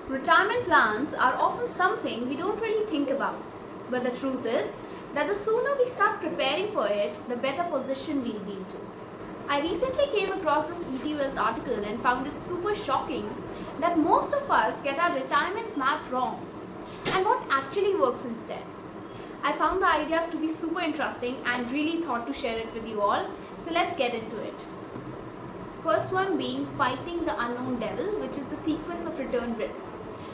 Retirement plans are often something we don't really think about, but the truth is that the sooner we start preparing for it, the better position we'll be into. I recently came across this ET Wealth article and found it super shocking that most of us get our retirement math wrong and what actually works instead. I found the ideas to be super interesting and really thought to share it with you all, so let's get into it. First one being fighting the unknown devil, which is the sequence of return risk.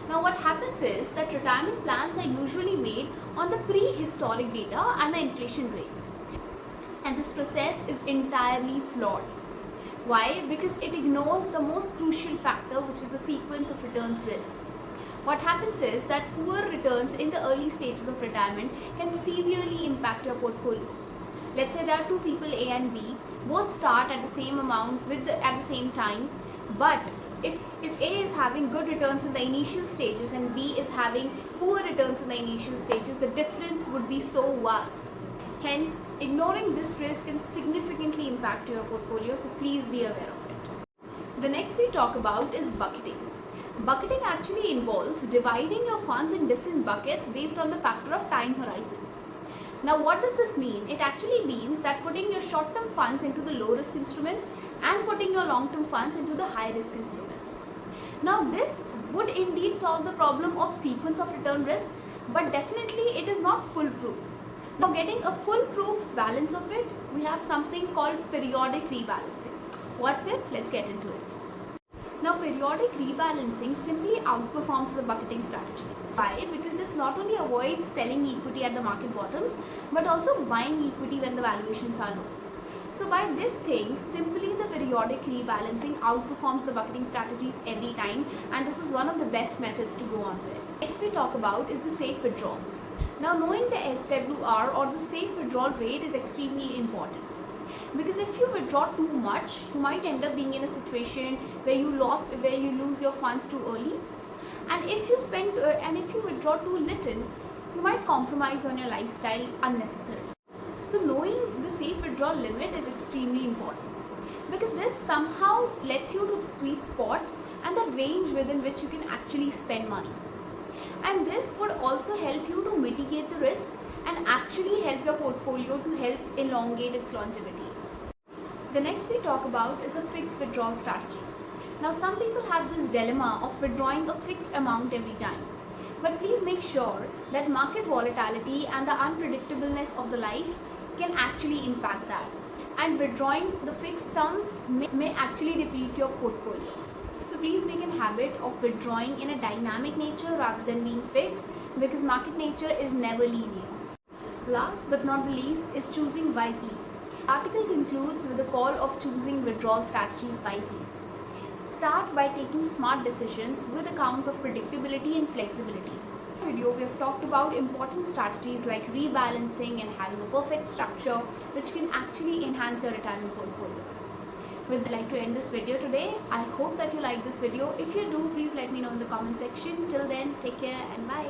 Now what happens is that retirement plans are usually made on the prehistoric data and the inflation rates. And this process is entirely flawed. Why? Because it ignores the most crucial factor, which is the sequence of returns risk. What happens is that poor returns in the early stages of retirement can severely impact your portfolio. Let's say there are two people, A and B, both start at the same amount at the same time, but if A is having good returns in the initial stages and B is having poor returns in the initial stages, the difference would be so vast. Hence, ignoring this risk can significantly impact your portfolio, so please be aware of it. The next we talk about is bucketing. Bucketing actually involves dividing your funds in different buckets based on the factor of time horizon. Now what does this mean? It actually means that putting your short-term funds into the low-risk instruments and putting your long-term funds into the high-risk instruments. Now this would indeed solve the problem of sequence of return risk, but definitely it is not foolproof. Now getting a foolproof balance of it, we have something called periodic rebalancing. What's it? Let's get into it. Now periodic rebalancing simply outperforms the bucketing strategy. Why? Because this not only avoids selling equity at the market bottoms, but also buying equity when the valuations are low. So by this thing, simply the periodic rebalancing outperforms the bucketing strategies every time, and this is one of the best methods to go on with. Next we talk about is the safe withdrawals. Now knowing the SWR or the safe withdrawal rate is extremely important. Because if you withdraw too much, you might end up being in a situation where you lose your funds too early. And if you withdraw too little, you might compromise on your lifestyle unnecessarily. So knowing the safe withdrawal limit is extremely important, because this somehow lets you to the sweet spot and the range within which you can actually spend money. And this would also help you to mitigate the risk and actually help your portfolio to help elongate its longevity. The next we talk about is the fixed withdrawal strategies. Now some people have this dilemma of withdrawing a fixed amount every time. But please make sure that market volatility and the unpredictableness of the life can actually impact that. And withdrawing the fixed sums may actually deplete your portfolio. So please make a habit of withdrawing in a dynamic nature rather than being fixed, because market nature is never linear. Last but not the least is choosing wisely. The article concludes with a call of choosing withdrawal strategies wisely. Start by taking smart decisions with a count of predictability and flexibility. In this video, we have talked about important strategies like rebalancing and having a perfect structure, which can actually enhance your retirement portfolio. Would like to end this video today. I hope that you like this video. If you do, please let me know in the comment section. Till then, take care and bye.